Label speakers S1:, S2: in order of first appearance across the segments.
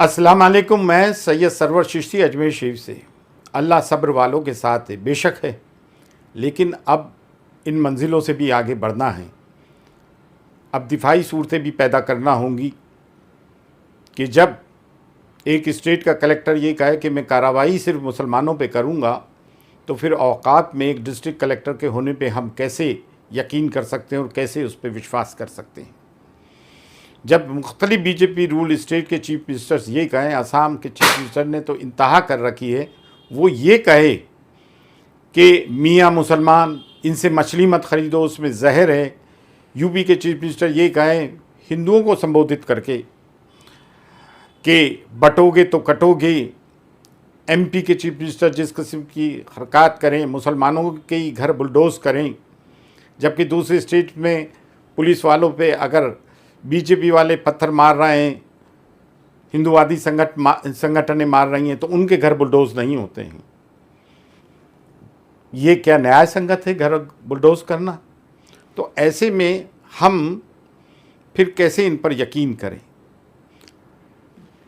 S1: अस्सलाम वालेकुम। मैं सैयद सरवर चिश्ती अजमेर शरीफ से। अल्लाह सब्र वालों के साथ है, बेशक है, लेकिन अब इन मंजिलों से भी आगे बढ़ना है। अब दिफाई सूरतें भी पैदा करना होंगी कि जब एक स्टेट का कलेक्टर ये कहे कि मैं कार्रवाई सिर्फ मुसलमानों पे करूँगा, तो फिर औकात में एक डिस्ट्रिक्ट कलेक्टर के होने पे हम कैसे यकीन कर सकते हैं और कैसे उस पर विश्वास कर सकते हैं। जब मुख्तलिफ बीजेपी रूल स्टेट के चीफ मिनिस्टर्स ये कहें, असम के चीफ मिनिस्टर ने तो इंतहा कर रखी है, वो ये कहे कि मियाँ मुसलमान इनसे मछली मत ख़रीदो, उसमें जहर है। यूपी के चीफ मिनिस्टर ये कहें हिंदुओं को संबोधित करके कि बटोगे तो कटोगे। एमपी के चीफ मिनिस्टर जिस किस्म की हरकत करें, मुसलमानों के ही घर बुलडोज़ करें, जबकि दूसरे स्टेट में पुलिस वालों पे अगर बीजेपी वाले पत्थर मार रहे हैं, हिंदुवादी संगठनें मार रही हैं, तो उनके घर बुलडोज़ नहीं होते हैं। ये क्या न्याय संगत है घर बुलडोज़ करना? तो ऐसे में हम फिर कैसे इन पर यकीन करें?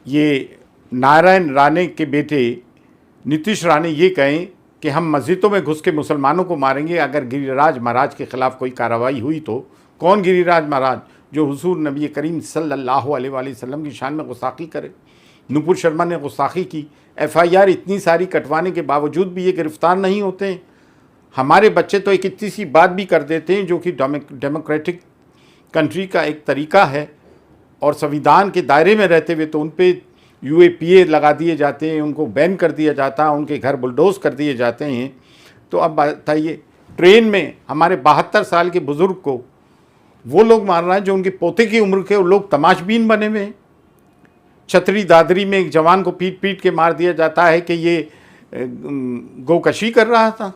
S1: ये नारायण राणे के बेटे नीतीश राणे ये कहें कि हम मस्जिदों में घुस के मुसलमानों को मारेंगे अगर गिरिराज महाराज के ख़िलाफ़ कोई कार्रवाई हुई तो। कौन गिरिराज महाराज जो हुजूर नबी करीम सल्लल्लाहु अलैहि वसल्लम की शान में गुस्ताखी करे? नुपुर शर्मा ने गुस्ताखी की, FIR इतनी सारी कटवाने के बावजूद भी ये गिरफ़्तार नहीं होते हैं। हमारे बच्चे तो एक इतनी सी बात भी कर देते हैं जो कि डेमोक्रेटिक कंट्री का एक तरीका है, और संविधान के दायरे में रहते हुए तो उन पर UAPA लगा दिए जाते हैं, उनको बैन कर दिया जाता है, उनके घर बुलडोज़ कर दिए जाते हैं। तो अब बताइए, ट्रेन में हमारे 72 साल के बुज़ुर्ग को वो लोग मार रहे हैं जो उनके पोते की उम्र के लोग तमाशबीन बने हुए हैं। छतरी दादरी में एक जवान को पीट पीट के मार दिया जाता है कि ये गोकशी कर रहा था।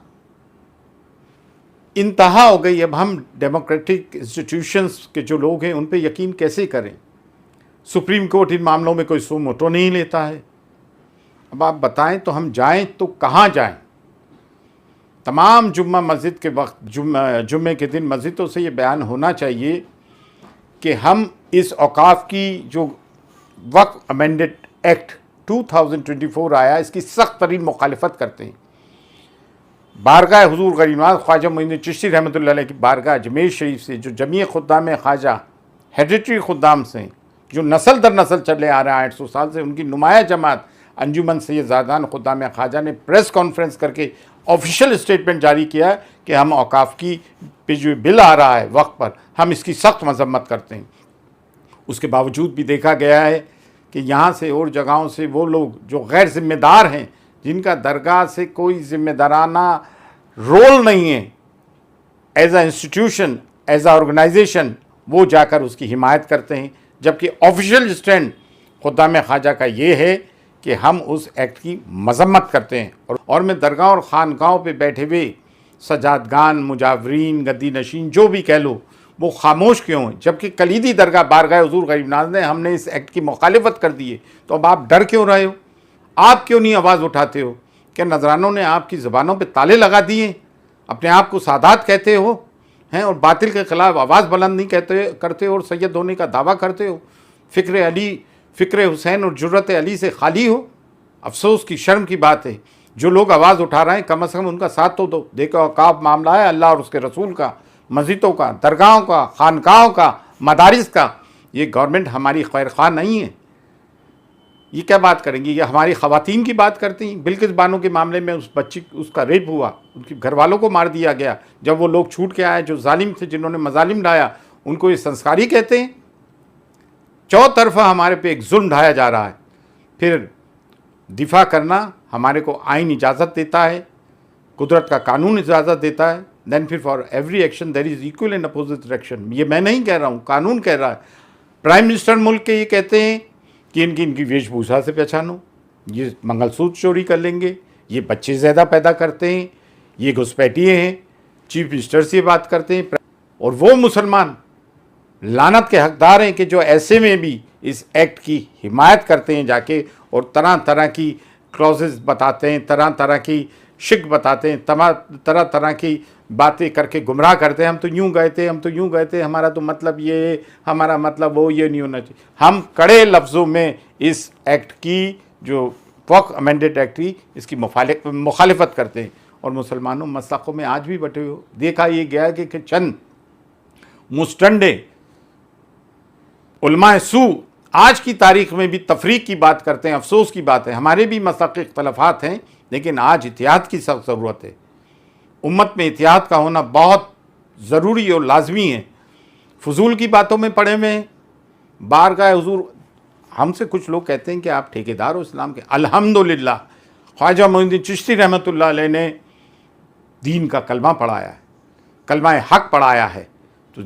S1: इंतहा हो गई। अब हम डेमोक्रेटिक इंस्टीट्यूशंस के जो लोग हैं उन पे यकीन कैसे करें? सुप्रीम कोर्ट इन मामलों में कोई सो मोटो नहीं लेता है। अब आप बताएं तो हम जाएं तो कहाँ जाएं? तमाम जुम्मा मस्जिद के वक्त, जुम्मे के दिन मस्जिदों से ये बयान होना चाहिए कि हम इस औकाफ की जो वक्फ अमेंडेड एक्ट 2024 आया, इसकी सख्त तरीन मुखालिफत करते हैं। बारगाह हुजूर गरीबनाज ख्वाजा मोइनुद्दीन चिश्ती रहमतुल्लाह अलैह की बारगाह अजमेर शरीफ से जो जमीय खुद्दाम ख्वाजा हेरिटरी खुद्दाम से जो नस्ल दर नस्ल चले आ रहा है 800 साल से, उनकी नुमाया जमात अंजुमन सैयदान खुद्दाम ख्वाजा ने प्रेस कॉन्फ्रेंस करके ऑफिशियल स्टेटमेंट जारी किया कि हम औकाफ की पे जो बिल आ रहा है वक्त पर, हम इसकी सख्त मजम्मत करते हैं। उसके बावजूद भी देखा गया है कि यहाँ से और जगहों से वो लोग जो गैर जिम्मेदार हैं, जिनका दरगाह से कोई जिम्मेदाराना रोल नहीं है एज आ इंस्टीट्यूशन, एज आ ऑर्गेनाइजेशन, वो जाकर उसकी हिमायत करते हैं। जबकि ऑफिशियल स्टैंड खुद्दाम ख्वाजा का ये है कि हम उस एक्ट की मजम्मत करते हैं। और मैं दरगाह और ख़ानकाहों पे बैठे हुए सजादगान, मुजावरीन, गद्दी नशीन जो भी कह लो, वो खामोश क्यों हैं? जबकि कलीदी दरगाह बारगाह हुजूर गरीबनाज ने हमने इस एक्ट की मुखालिफत कर दी है, तो अब आप डर क्यों रहे हो? आप क्यों नहीं आवाज़ उठाते हो? क्या नजरानों ने आपकी ज़बानों पे ताले लगा दिए? अपने आप को सादात कहते हो हैं और बातिल के ख़िलाफ़ आवाज़ बुलंद नहीं करते हो और सैयद होने का दावा करते हो? फ़िक्र अली, फ़िक्र हुसैन और जुर्रत अली से खाली हो? अफसोस की, शर्म की बात है। जो लोग आवाज़ उठा रहे हैं कम अज़ कम उनका साथ तो दो। देखो औकाफ मामला है अल्लाह और उसके रसूल का, मस्जिदों का, दरगाहों का, खानकाहों का, मदारिस का। ये गवर्नमेंट हमारी खैर ख्वाह नहीं है। ये क्या बात करेंगी? ये हमारी ख़वातीन की बात करती हैं। बिल्किस बानो के मामले में उस बच्ची, उसका रेप हुआ, उनके घर वालों को मार दिया गया। जब वो लोग छूट के आए जो जालिम थे, जिन्होंने मजालिम ढाया, उनको ये संस्कारी कहते हैं? चौतरफा हमारे पे एक जुल्म ढाया जा रहा है। फिर दिफा करना हमारे को आइन इजाज़त देता है, कुदरत का कानून इजाज़त देता है। देन फिर for every action there is equal and opposite reaction. ये मैं नहीं कह रहा हूँ, कानून कह रहा है। प्राइम मिनिस्टर मुल्क के ये कहते हैं कि इनकी वेशभूषा से पहचानो, ये मंगलसूत्र चोरी कर लेंगे, ये बच्चे ज़्यादा पैदा करते हैं, ये घुसपैठिए हैं। चीफ मिनिस्टर से बात करते हैं, और वो मुसलमान लानत के हकदार हैं कि जो ऐसे में भी इस एक्ट की हिमायत करते हैं जाके, और तरह तरह की क्लॉजेस बताते हैं, तरह तरह की शिक बताते हैं, तरह तरह की बातें करके गुमराह करते हैं। हम तो यूँ गए थे, हम तो यूँ गए थे, हमारा तो मतलब ये, हमारा मतलब वो, ये नहीं होना चाहिए। हम कड़े लफ्ज़ों में इस एक्ट की, जो वक्फ अमेंडेड एक्ट की, इसकी मुखालिफत करते हैं और मुसलमानों मसलकों में आज भी बटे हो। देखा ये गया है कि चंद मुस्टंडे उलमाए सू आज की तारीख में भी तफरीक की बात करते हैं। अफसोस की बात है, हमारे भी मसलक इख्तलाफात हैं, लेकिन आज इतिहाद की सख्त ज़रूरत है। उम्मत में इतिहाद का होना बहुत ज़रूरी और लाजमी है। फजूल की बातों में पड़े हुए हैं। बारगाह हुजूर, हमसे कुछ लोग कहते हैं कि आप ठेकेदार हो इस्लाम के। अल्हम्दुलिल्लाह, ख्वाजा मोइनुद्दीन चिश्ती रहमतुल्लाह अलैह ने दीन का कलमा पढ़ाया है, कलमा हक पढ़ाया है। तो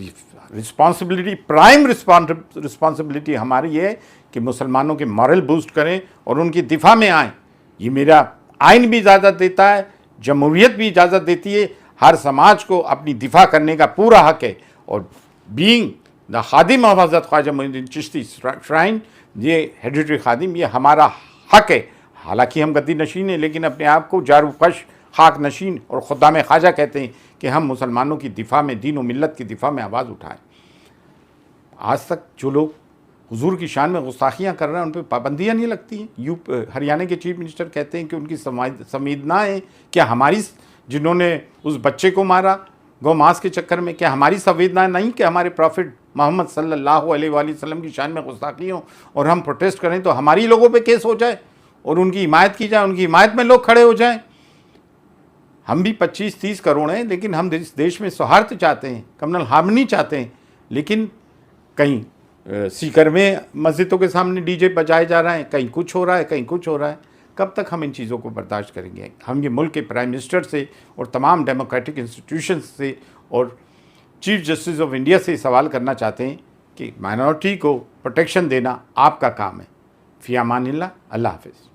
S1: रिस्पॉन्सिबिलिटी, प्राइम रिस्पॉन्सिबिलिटी हमारी है कि मुसलमानों के मॉरल बूस्ट करें और उनकी दिफा में आएँ। ये मेरा आइन भी इजाज़त देता है, जमहूरियत भी इजाज़त देती है। हर समाज को अपनी दिफा करने का पूरा हक है। और बीइंग द खादिम ऑफ हज़रत ख्वाजा मोइनुद्दीन चिश्ती श्राइन, ये हेरिडिटरी खादिम, ये हमारा हक है। हालांकि हम गद्दी नशीन हैं, लेकिन अपने आप को जारूकश, खाक नशीन और खुद्दाम ख्वाजा कहते हैं कि हम मुसलमानों की दिफा में, दीन और मिल्लत की दिफा में आवाज़ उठाएं। आज तक जो लोग हुजूर की शान में गुस्ताखियाँ कर रहे हैं, उन पर पाबंदियाँ नहीं लगती हैं। हरियाणा के चीफ मिनिस्टर कहते हैं कि उनकी संवेदनाएँ क्या हमारी, जिन्होंने उस बच्चे को मारा गौ मांस के चक्कर में, क्या हमारी संवेदनाएँ नहीं कि हमारे प्रॉफिट मोहम्मद सल्लल्लाहु अलैहि वसल्लम की शान में गुस्ताखी हो और हम प्रोटेस्ट करें तो हमारी लोगों पे केस हो जाए और उनकी हिमायत की जाए, उनकी हिमायत में लोग खड़े हो जाएं। हम भी 25-30 करोड़ हैं, लेकिन हम इस देश में सौहार्द चाहते हैं, कम्युनल हार्मनी चाहते हैं। लेकिन कहीं सीकर में मस्जिदों के सामने डीजे बजाए जा रहे हैं, कहीं कुछ हो रहा है, कहीं कुछ हो रहा है। कब तक हम इन चीज़ों को बर्दाश्त करेंगे? हम ये मुल्क के प्राइम मिनिस्टर से और तमाम डेमोक्रेटिक इंस्टीट्यूशंस से और चीफ जस्टिस ऑफ इंडिया से सवाल करना चाहते हैं कि माइनॉरिटी को प्रोटेक्शन देना आपका काम है। फ़ी अमानिल्लाह, अल्लाह हाफ़िज़।